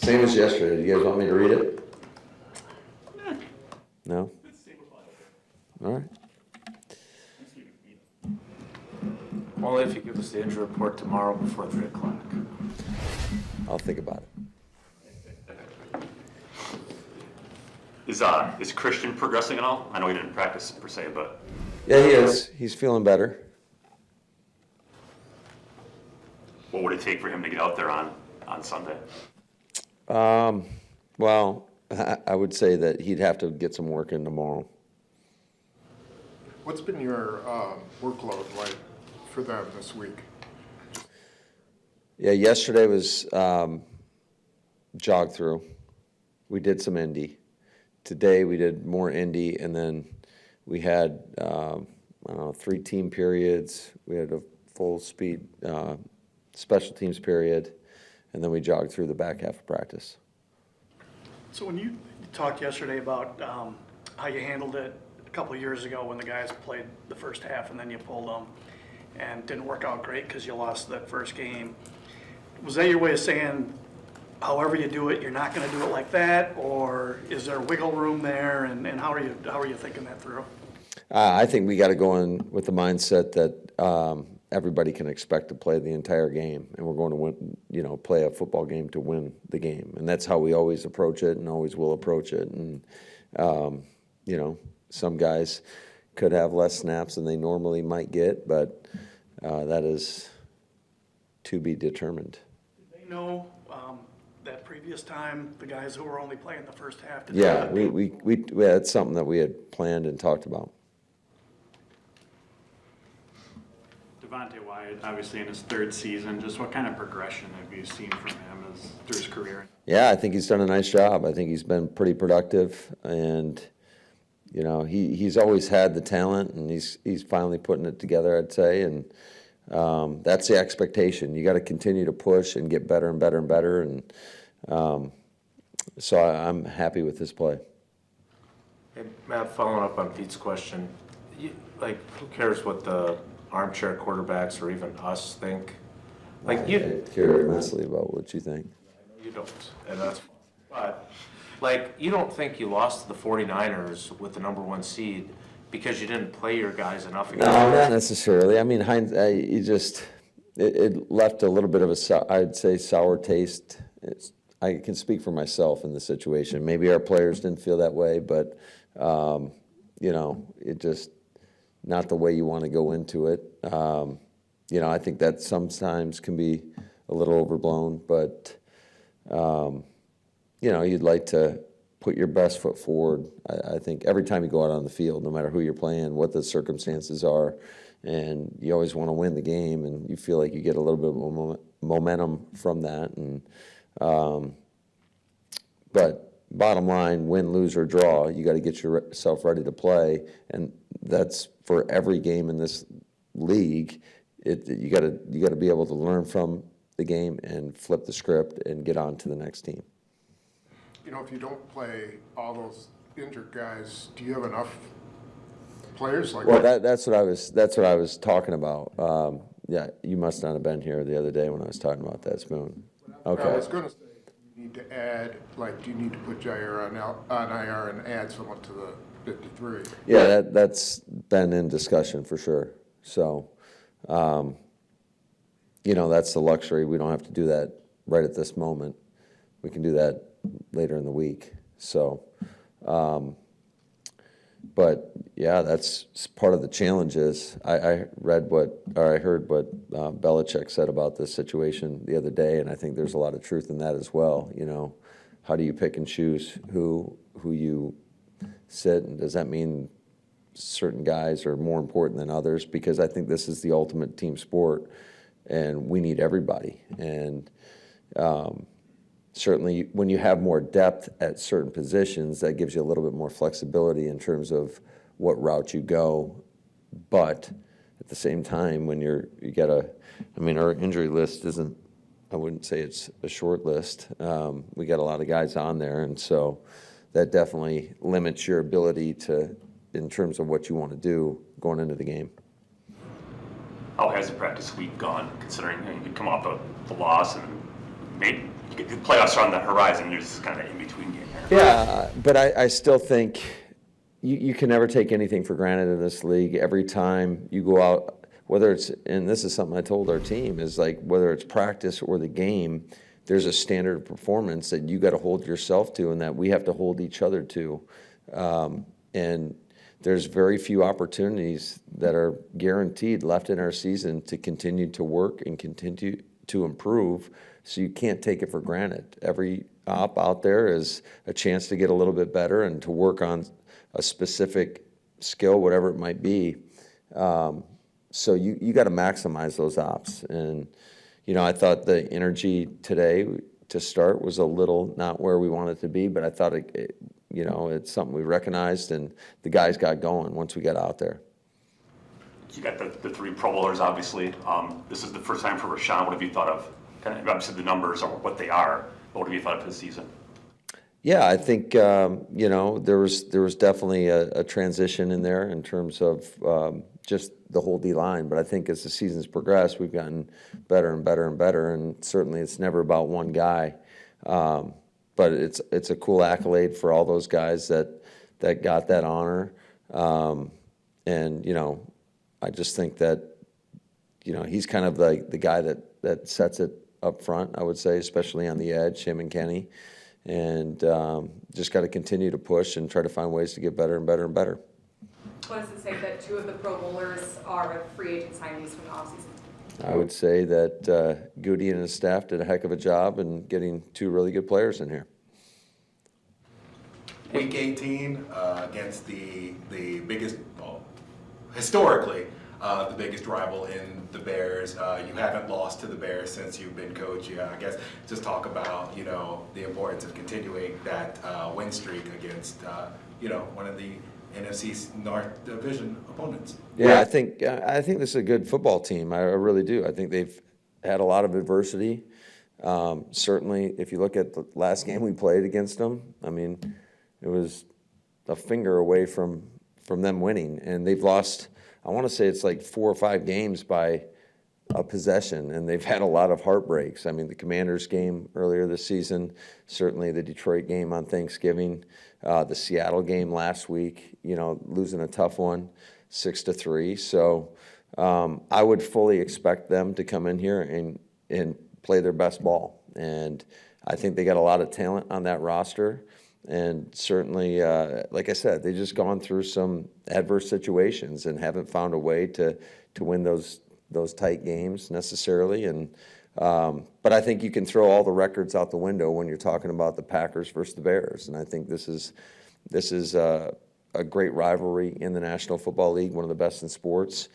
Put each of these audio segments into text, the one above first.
Same as yesterday. Do you guys want me to read it? No? All right. Only if you give us the injury report tomorrow before 3 o'clock. I'll think about it. Is Christian progressing at all? I know he didn't practice per se, but Yeah, he is. He's feeling better. what would it take for him to get out there on Sunday? Well, I would say that he'd have to get some work in tomorrow. What's been your workload like for them this week? Yeah, yesterday was jog through. We did some Indy. Today we did more Indy, and then we had, I don't know, 3 team periods. We had a full speed special teams period, and then we jogged through the back half of practice. So when you talked yesterday about how you handled it a couple of years ago when the guys played the first half and then you pulled them and didn't work out great because you lost that first game, was that your way of saying however you do it, you're not going to do it like that, or is there wiggle room there, and how are you thinking that through? I think we got to go in with the mindset that everybody can expect to play the entire game, and we're going to win, play a football game to win the game, and that's how we always approach it and always will approach it. And some guys could have less snaps than they normally might get, but that is to be determined. Did they know that previous time the guys who were only playing the first half? Yeah, we that's something that we had planned and talked about. Devonte Wyatt, obviously in his 3rd season, just what kind of progression have you seen from him through his career? Yeah, I think he's done a nice job. I think he's been pretty productive, and he's always had the talent, and he's finally putting it together, I'd say, and that's the expectation. You got to continue to push and get better and better and better, and so I'm happy with this play. Hey, Matt, following up on Pete's question, who cares what the armchair quarterbacks or even us think? I care immensely about what you think. You don't, and that's fine. But, you don't think you lost to the 49ers with the #1 seed because you didn't play your guys enough against No, not necessarily. I mean, it left a little bit of I'd say, sour taste. I can speak for myself in the situation. Maybe our players didn't feel that way, but, it just not the way you want to go into it. I think that sometimes can be a little overblown, but, you'd like to put your best foot forward. I think every time you go out on the field, no matter who you're playing, what the circumstances are, and you always want to win the game, and you feel like you get a little bit of momentum from that. And but bottom line, win, lose, or draw, you got to get yourself ready to play, and that's for every game in this league. You got to be able to learn from the game and flip the script and get on to the next team. If you don't play all those injured guys, do you have enough players like Well, that? that's what I was talking about. Yeah, you must not have been here the other day when I was talking about that, Spoon. Okay. I was going to say, you need to add, do you need to put Jair on IR and add someone to the 53? Yeah, that's been in discussion for sure. So, that's the luxury. We don't have to do that right at this moment. We can do that later in the week. So, but yeah, that's part of the challenges. I heard what Belichick said about this situation the other day, and I think there's a lot of truth in that as well. How do you pick and choose who you sit, and does that mean certain guys are more important than others? Because I think this is the ultimate team sport, and we need everybody. And certainly when you have more depth at certain positions, that gives you a little bit more flexibility in terms of what route you go. But at the same time, when our injury list isn't, I wouldn't say it's a short list. We got a lot of guys on there, and so that definitely limits your ability in terms of what you want to do going into the game. How has the practice week gone, considering you come off the loss and The playoffs are on the horizon, you're just kind of in between game here. Yeah, but I still think you can never take anything for granted in this league. Every time you go out, whether it's, and this is something I told our team, is like whether it's practice or the game, there's a standard of performance that you got to hold yourself to and that we have to hold each other to. And there's very few opportunities that are guaranteed left in our season to continue to work and continue to improve. So you can't take it for granted. Every op out there is a chance to get a little bit better and to work on a specific skill, whatever it might be. So you got to maximize those ops. And, you know, I thought the energy today to start was a little not where we wanted to be, but I thought you know, it's something we recognized, and the guys got going once we got out there. You got the 3 Pro Bowlers, obviously. This is the first time for Rashawn. What have you thought of? Kind of, obviously, the numbers are what they are. But what have you thought of his season? Yeah, I think you know, there was definitely a transition in there in terms of just the whole D line. But I think as the season's progressed, we've gotten better and better and better. And certainly, it's never about one guy. But it's a cool accolade for all those guys that got that honor. And you know, I just think that, you know, he's kind of like the guy that sets it up front, I would say, especially on the edge, him and Kenny. And just got to continue to push and try to find ways to get better and better and better. What does it say that 2 of the Pro Bowlers are free agent signees from the offseason? I would say that Goody and his staff did a heck of a job in getting 2 really good players in here. Week 18 against the biggest, well, historically, the biggest rival in the Bears. You haven't lost to the Bears since you've been coach. Yeah, I guess just talk about, you know, the importance of continuing that win streak against, you know, one of the NFC's North Division opponents. Yeah, I think this is a good football team. I really do. I think they've had a lot of adversity. Certainly, if you look at the last game we played against them, I mean, it was a finger away from them winning, and they've lost. I want to say it's like 4 or 5 games by a possession, and they've had a lot of heartbreaks. I mean, the Commanders game earlier this season, certainly the Detroit game on Thanksgiving, the Seattle game last week, you know, losing a tough one, 6-3. So I would fully expect them to come in here and play their best ball. And I think they got a lot of talent on that roster. And certainly, like I said, they've just gone through some adverse situations and haven't found a way to win those tight games necessarily. And but I think you can throw all the records out the window when you're talking about the Packers versus the Bears. And I think this is a great rivalry in the National Football League, one of the best in sports.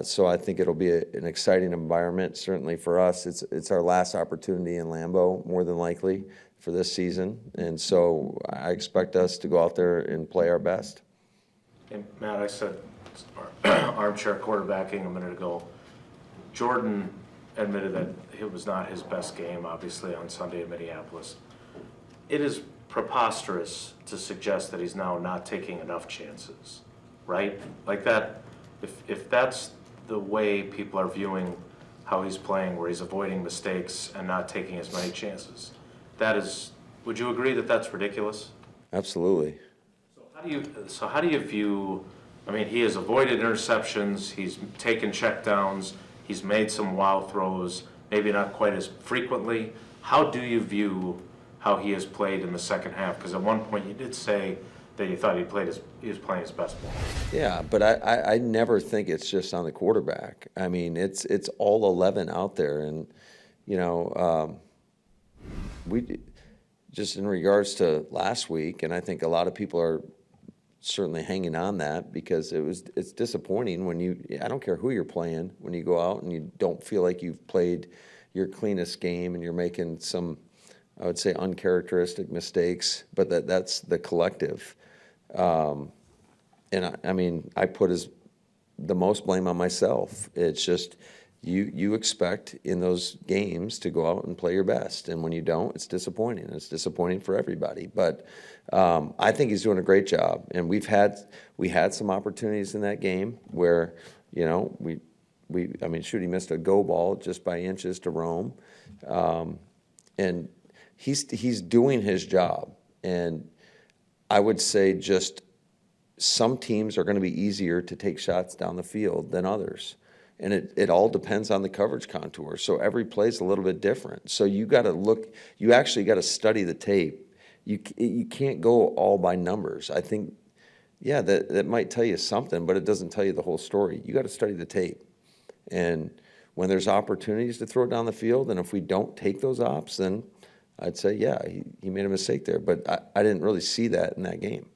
So I think it'll be an exciting environment. Certainly for us, it's our last opportunity in Lambeau, more than likely, for this season. And so I expect us to go out there and play our best. And Matt, I said armchair quarterbacking a minute ago. Jordan admitted that it was not his best game, obviously, on Sunday in Minneapolis. It is preposterous to suggest that he's now not taking enough chances, right? Like that, if that's the way people are viewing how he's playing, where he's avoiding mistakes and not taking as many chances, that is, would you agree that that's ridiculous? Absolutely. So how do you view, I mean, he has avoided interceptions, he's taken checkdowns, he's made some wild throws, maybe not quite as frequently. How do you view how he has played in the second half? Because at one point you did say that you thought he was playing his best ball. Yeah, but I never think it's just on the quarterback. I mean, it's all 11 out there. And, you know, we just in regards to last week, and I think a lot of people are certainly hanging on that because it's disappointing when I don't care who you're playing, when you go out and you don't feel like you've played your cleanest game and you're making some, I would say, uncharacteristic mistakes, but that's the collective. And I mean, I put the most blame on myself. It's just you expect in those games to go out and play your best, and when you don't, it's disappointing. It's disappointing for everybody. But I think he's doing a great job, and we had some opportunities in that game where, you know, I mean, he missed a go ball just by inches to Rome. and he's doing his job. And I would say just some teams are going to be easier to take shots down the field than others. And it all depends on the coverage contour. So every play is a little bit different. So you got to look, you actually got to study the tape. You can't go all by numbers. I think, yeah, that might tell you something, but it doesn't tell you the whole story. You got to study the tape. And when there's opportunities to throw it down the field, and if we don't take those ops, then I'd say, yeah, he made a mistake there. But I didn't really see that in that game.